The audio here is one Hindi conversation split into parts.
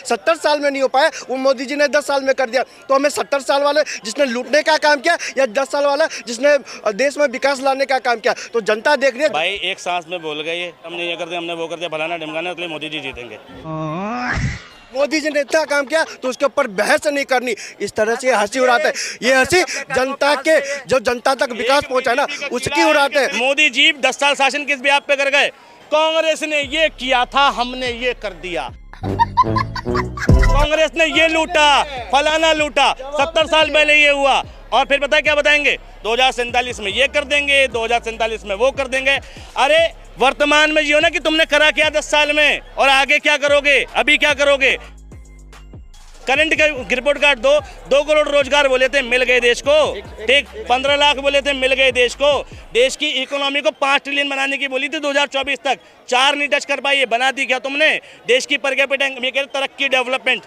70 साल में नहीं हो पाया, वो मोदी जी ने 10 साल में कर दिया। तो हमें 70 साल वाले जिसने लूटने का काम किया या 10 साल वाला जिसने देश में विकास लाने का काम किया? तो जनता देख रही है। भाई एक सांस में बोल गए, हमने ये कर दिया, हमने वो कर दिया, फलाना ढिमकाना, इसलिए मोदी जी जीतेंगे। मोदी जी ने इतना काम किया तो उसके ऊपर बहस नहीं करनी। इस तरह से हंसी उड़ाते हैं। ये हंसी जनता के, जो जनता तक विकास पहुंचा ना, उसकी उड़ाते हैं। मोदी जी 10 साल शासन किस ब्याह पे कर गए? कांग्रेस ने ये किया था, हमने ये कर दिया। कांग्रेस ने ये लूटा, फलाना लूटा, 70 साल पहले ये हुआ, और फिर पता है क्या बताएंगे? 2047 में ये कर देंगे, 2047 में वो कर देंगे। अरे वर्तमान में जियो ना कि तुमने करा क्या 10 साल में, और आगे क्या करोगे, अभी क्या करोगे। करंट का रिपोर्ट कार्ड दो, 2 करोड़ रोजगार बोले थे, मिल गए देश को, ठीक। 15 लाख बोले थे, मिल गए देश को। देश की इकोनॉमी को 5 ट्रिलियन बनाने की बोली थी 2024 तक, 4 नहीं टच कर पाई, बना दी क्या तुमने? देश की पर कैपिटा तरक्की, डेवलपमेंट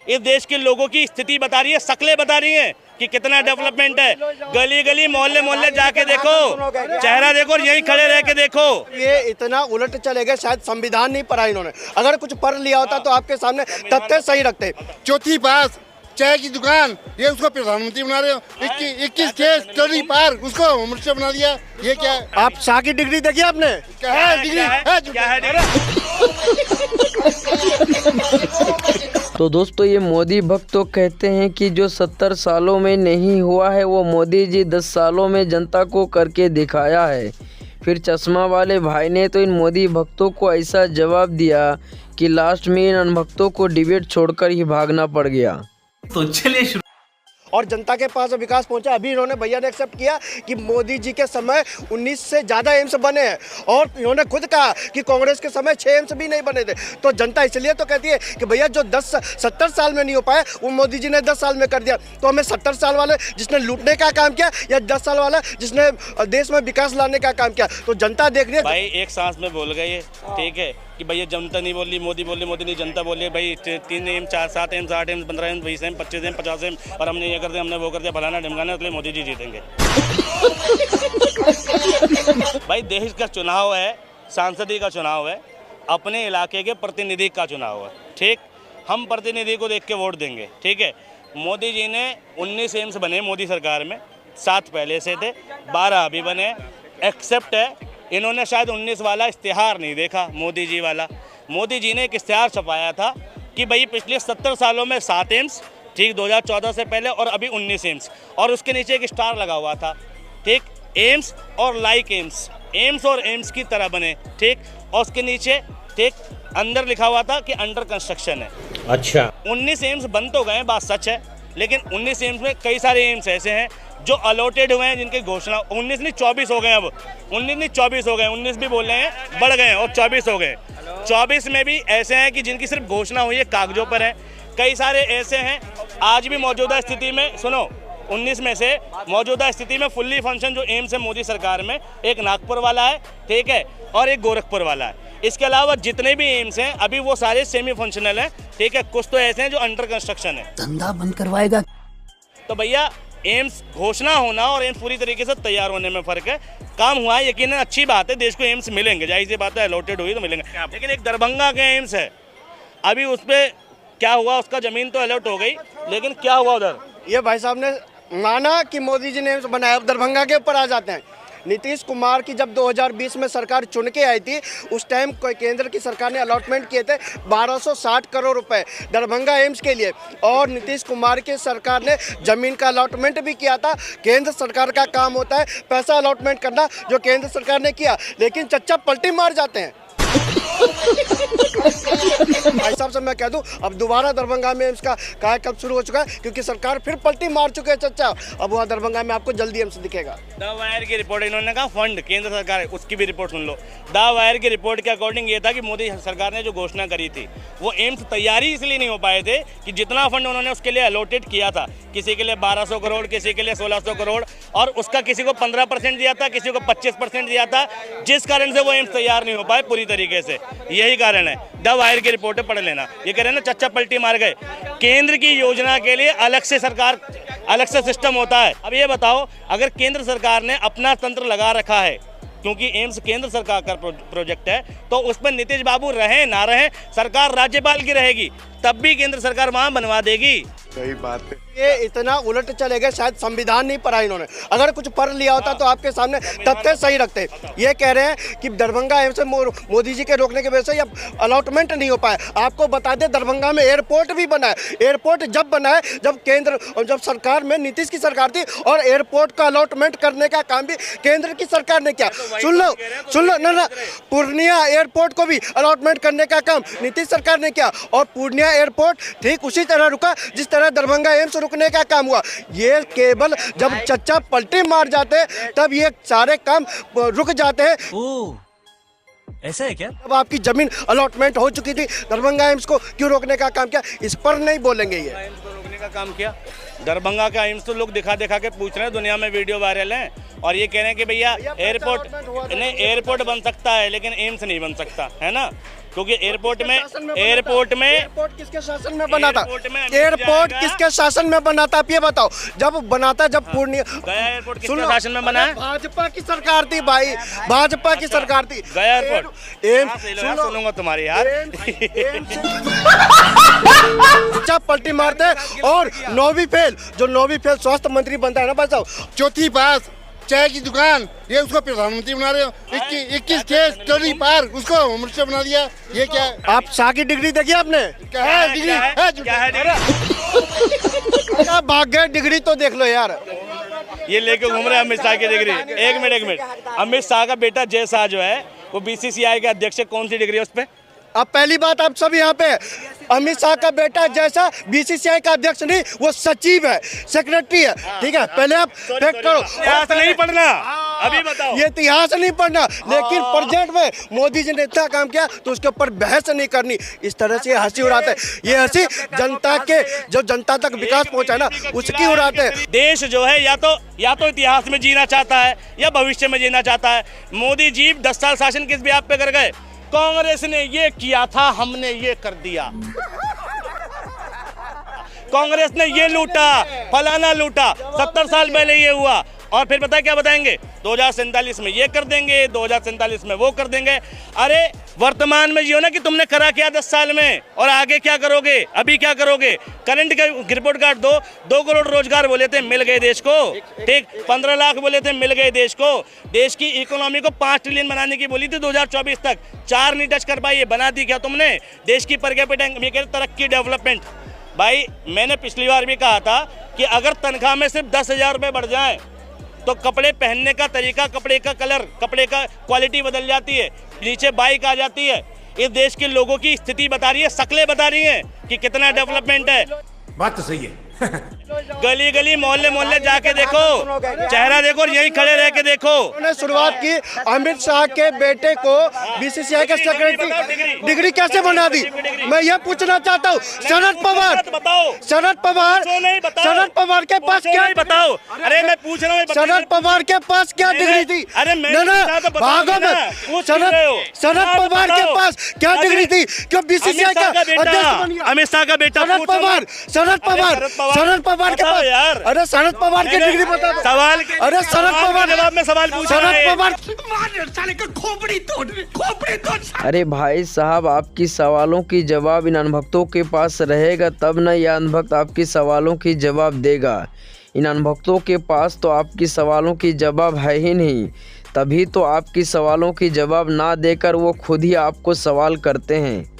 इस देश के लोगों की स्थिति बता रही है, शक्लें बता रही हैं कि कितना डेवलपमेंट है। गली गली मोहल्ले मोहल्ले जाके देखो, चेहरा देखो, यहीं खड़े रह के देखो। ये इतना उलट चले गए, शायद संविधान नहीं पढ़ा इन्होंने। अगर कुछ पढ़ लिया होता तो आपके सामने तथ्य सही रखते। चौथी पास चाय की दुकान, ये उसको प्रधानमंत्री बना रहे हो। 21 केस स्टडी पार्क, उसको होम मिनिस्टर बना दिया। ये क्या है? आप शाह की डिग्री देखी आपने? क्या है डिग्री? क्या है? तो दोस्तों, ये मोदी भक्त तो कहते हैं कि जो 70 सालों में नहीं हुआ है वो मोदी जी 10 सालों में जनता को करके दिखाया है। फिर चश्मा वाले भाई ने तो इन मोदी भक्तों को ऐसा जवाब दिया कि लास्ट में इन अनभक्तों को डिबेट छोड़कर ही भागना पड़ गया। तो चलिए और जनता के पास विकास पहुंचा। अभी इन्होंने भैया ने एक्सेप्ट किया कि मोदी जी के समय 19 से ज़्यादा एम्स बने हैं, और इन्होंने खुद कहा कि कांग्रेस के समय 6 एम्स भी नहीं बने थे। तो जनता इसलिए तो कहती है कि भैया जो 70 साल में नहीं हो पाया, वो मोदी जी ने 10 साल में कर दिया। तो हमें 70 साल वाले जिसने लूटने का काम किया या 10 साल वाला जिसने देश में विकास लाने का काम किया? तो जनता देख रही है। भाई एक सांस में बोल गए, ठीक है कि भैया जनता नहीं बोली, मोदी बोली, मोदी नहीं जनता बोली। भाई 3 M, 4, 7 M, 8 M, 15 M, 20 M, 25 M, 50 M, और हमने ये कर दिया, हमने वो कर दिया, फलाना ढिमकाना, इसलिए मोदी जी जीतेंगे। भाई देश का चुनाव है, सांसदी का चुनाव है, अपने इलाके के प्रतिनिधि का चुनाव है, ठीक। हम प्रतिनिधि को देख के वोट देंगे, ठीक है। मोदी जी ने 19 एम्स बने मोदी सरकार में, 7 पहले से थे, 12 अभी बने। एक्सेप्ट है इन्होंने शायद 19 वाला इश्तिहार नहीं देखा, मोदी जी वाला। मोदी जी ने एक इश्तिहार छपाया था कि भाई पिछले 70 सालों में 7 एम्स, ठीक, 2014 से पहले, और अभी 19 एम्स, और उसके नीचे एक स्टार लगा हुआ था, ठीक। एम्स और लाइक एम्स, एम्स और एम्स की तरह बने, ठीक। और उसके नीचे, ठीक, अंदर लिखा हुआ था कि अंडर कंस्ट्रक्शन है। अच्छा, 19 एम्स बन तो गए, बात सच है, लेकिन 19 एम्स में कई सारे एम्स ऐसे हैं जो अलॉटेड हुए हैं, जिनकी घोषणा 19 नहीं 24 हो गए। अब 19 नहीं 24 हो गए, 19 भी बोल रहे हैं, बढ़ गए और 24 हो गए। 24 में भी ऐसे हैं कि जिनकी सिर्फ घोषणा हुई है, कागजों पर है। कई सारे ऐसे हैं आज भी मौजूदा स्थिति में, सुनो, 19 में से मौजूदा स्थिति में फुल्ली फंक्शन जो एम्स है मोदी सरकार में, एक नागपुर वाला है, ठीक है, और एक गोरखपुर वाला है। इसके अलावा जितने भी एम्स हैं अभी वो सारे सेमी फंक्शनल हैं, ठीक है। कुछ तो ऐसे हैं जो अंडर कंस्ट्रक्शन है। धंधा बंद करवाएगा। तो भैया एम्स घोषणा होना और एम्स पूरी तरीके से तैयार होने में फ़र्क है। काम हुआ है, यकीनन अच्छी बात है, देश को एम्स मिलेंगे, जाहिर सी बात है, अलॉटेड हुई तो मिलेंगे। लेकिन एक दरभंगा का एम्स है, अभी उस पर क्या हुआ, उसका ज़मीन तो अलॉट हो गई, लेकिन क्या हुआ उधर? ये भाई साहब ने माना कि मोदी जी ने एम्स बनाया। अब दरभंगा के ऊपर आ जाते हैं। नीतीश कुमार की जब 2020 में सरकार चुन के आई थी, उस टाइम केंद्र की सरकार ने अलॉटमेंट किए थे 1260 करोड़ रुपए दरभंगा एम्स के लिए, और नीतीश कुमार की सरकार ने ज़मीन का अलॉटमेंट भी किया था। केंद्र सरकार का काम होता है पैसा अलॉटमेंट करना, जो केंद्र सरकार ने किया, लेकिन चच्चा पलटी मार जाते हैं। भाई साहब से मैं कह दूं, अब दोबारा दरभंगा में एम्स का कार्यक्रम शुरू हो चुका है, क्योंकि सरकार फिर पलटी मार चुके हैं चच्चा। अब वहाँ दरभंगा में आपको जल्दी एम्स दिखेगा। द वायर की रिपोर्ट, इन्होंने कहा फंड केंद्र सरकार, उसकी भी report soon low. The wire की रिपोर्ट के अकॉर्डिंग ये था कि मोदी सरकार ने जो घोषणा करी थी, वो एम्स तैयारी इसलिए नहीं हो पाए थे कि जितना फंड उन्होंने उसके लिए अलॉटेड किया था, किसी के लिए 1200 करोड़, किसी के लिए 1600 करोड़, और उसका किसी को 15% दिया था, किसी को 25% दिया था, जिस कारण से वो एम्स तैयार नहीं हो पाए पूरी तरीके से। यही कारण है। द वायर की रिपोर्टें पढ़ लेना। ये कह रहे हैं ना चच्चा पलटी मार गए। केंद्र की योजना के लिए अलग से सरकार, अलग से सिस्टम होता है। अब ये बताओ, अगर केंद्र सरकार ने अपना तंत्र लगा रखा है, क्योंकि एम्स केंद्र सरकार का प्रोजेक्ट है, तो उस पर नीतीश बाबू रहे ना रहे, सरकार राज्यपाल की रहेगी, तब भी केंद्र सरकार वहां बनवा देगी। सही बात है। ये इतना उलट चले गए, शायद संविधान नहीं पढ़ा इन्होंने। अगर कुछ पढ़ लिया होता तो आपके सामने तथ्य सही रखते। ये कह रहे हैं कि दरभंगा एम्स से मोदी जी के रोकने की वजह से ये अलॉटमेंट नहीं हो पाया। आपको बता दें, दरभंगा में एयरपोर्ट भी बना है। एयरपोर्ट जब बना है जब केंद्र और जब सरकार में नीतीश की सरकार थी, और एयरपोर्ट का अलॉटमेंट करने का काम भी केंद्र की सरकार ने किया। सुन लो ना, पूर्णिया एयरपोर्ट को भी अलॉटमेंट करने का काम नीतीश सरकार ने किया, और पूर्णिया एयरपोर्ट ठीक उसी तरह रुका जिस तरह दरभंगा एम्स रुकने का काम हुआ। ये केवल जब चच्चा पलटी मार जाते हैं तब ये सारे काम रुक जाते हैं। ओह, ऐसा है क्या? अब आपकी जमीन अलॉटमेंट हो चुकी थी, दरभंगा एम्स को क्यों रोकने का काम किया, इस पर नहीं बोलेंगे। ये एम्स को रोकने का काम किया, दरभंगा का एम्स तो लोग दिखा के पूछ रहे हैं, दुनिया में वीडियो वायरल है, और ये कह रहे हैं कि भैया एयरपोर्ट बन सकता है लेकिन एम्स नहीं बन सकता, है ना, क्योंकि एयरपोर्ट किसके शासन में बना था? एयरपोर्ट किसके शासन में बना था, आप ये बताओ। जब बना था, जब पूर्णिया गया एयरपोर्ट किसके शासन में बना है? भाजपा की सरकार थी भाई, भाजपा की सरकार थी। गया एयरपोर्ट एम्स सुनूंगा तुम्हारी यार। अच्छा पलटी मारते, और नौवीं फेल, जो नौवीं फेल स्वास्थ्य मंत्री बनता है ना, बताओ। चौथी पास चाय की दुकान, ये उसको प्रधानमंत्री बना रहे हो। 21 केस टर्री पार, उसको मिनिस्टर बना दिया। ये क्या है? आप शाह की डिग्री देखी आपने? क्या है डिग्री? क्या भाग गए, डिग्री तो देख लो यार। ये लेके घूम रहे हैं अमित शाह की डिग्री। एक मिनट, अमित शाह का बेटा जय शाह जो है वो बीसीसीआई के अध्यक्ष है, कौन सी डिग्री है उस पर? अब पहली बात, आप सब यहाँ पे, अमित शाह का बेटा जैसा बीसीसीआई का अध्यक्ष नहीं, वो सचिव है, सेक्रेटरी है, ठीक है। पहले आप चेक करो, इतिहास नहीं पढ़ना, अभी बताओ। ये इतिहास नहीं पढ़ना, लेकिन प्रेजेंट में मोदी जी ने इतना काम किया तो उसके ऊपर बहस नहीं करनी। इस तरह से हंसी उड़ाते हैं। ये हंसी जनता के, जो जनता तक विकास पहुंचा ना, उसकी उड़ाते हैं। देश जो है या तो इतिहास में जीना चाहता है या भविष्य में जीना चाहता है। मोदी जी 10 साल शासन किस ब्याह पे कर गए? कांग्रेस ने ये किया था, हमने ये कर दिया। कांग्रेस ने ये लूटा, फलाना लूटा, 70 साल पहले ये हुआ, और फिर पता है क्या बताएंगे? 2047 में ये कर देंगे, 2047 में वो कर देंगे। अरे वर्तमान में जियो ना, कि तुमने करा क्या 10 साल में, और आगे क्या करोगे, अभी क्या करोगे। करंट का रिपोर्ट कार्ड दो, 2 करोड़ रोजगार बोले थे, मिल गए देश को, ठीक। 15 लाख बोले थे, मिल गए देश को। देश की इकोनॉमी को 5 ट्रिलियन बनाने की बोली थी 2024 तक, 4 नहीं टच कर पाई, बना दी क्या तुमने? देश की पर कैपिटा तरक्की, डेवलपमेंट। भाई मैंने पिछली बार भी कहा था कि अगर तनख्वाह में सिर्फ 10,000 रुपये बढ़ जाए तो कपड़े पहनने का तरीका, कपड़े का कलर, कपड़े का क्वालिटी बदल जाती है, नीचे बाइक आ जाती है। इस देश के लोगों की स्थिति बता रही है, शक्लें बता रही हैं कि कितना डेवलपमेंट है। बात तो सही है। गली गली मोहल्ले मोहल्ले जाके देखो, चेहरा देखो, यही खड़े रह के देखो। उन्होंने शुरुआत की, अमित शाह के बेटे को बीसीसीआई का सेक्रेटरी डिग्री कैसे बना दी? मैं ये पूछना चाहता हूँ। शरद पवार के पास क्या बताओ? अरे मैं पूछ रहा हूँ, शरद पवार के पास क्या डिग्री थी? अरे मैं भागो मत। शरद पवार के पास क्या डिग्री थी? क्यों बीसीसीआई का अध्यक्ष बन गया? अमित शाह का बेटा शरद पवार के पास यार। अरे शरद पवार की डिग्री बता दो। सवाल अरे शरद पवार जवाब में सवाल पूछ शरद पवार। अरे भाई साहब, आपकी सवालों की जवाब इन अनभक्तों के पास रहेगा तब न यह अनभक्त आपकी सवालों की जवाब देगा। इन अनभक्तों के पास तो आपकी सवालों की जवाब है ही नहीं, तभी तो आपकी सवालों की जवाब ना देकर वो खुद ही आपको सवाल करते हैं।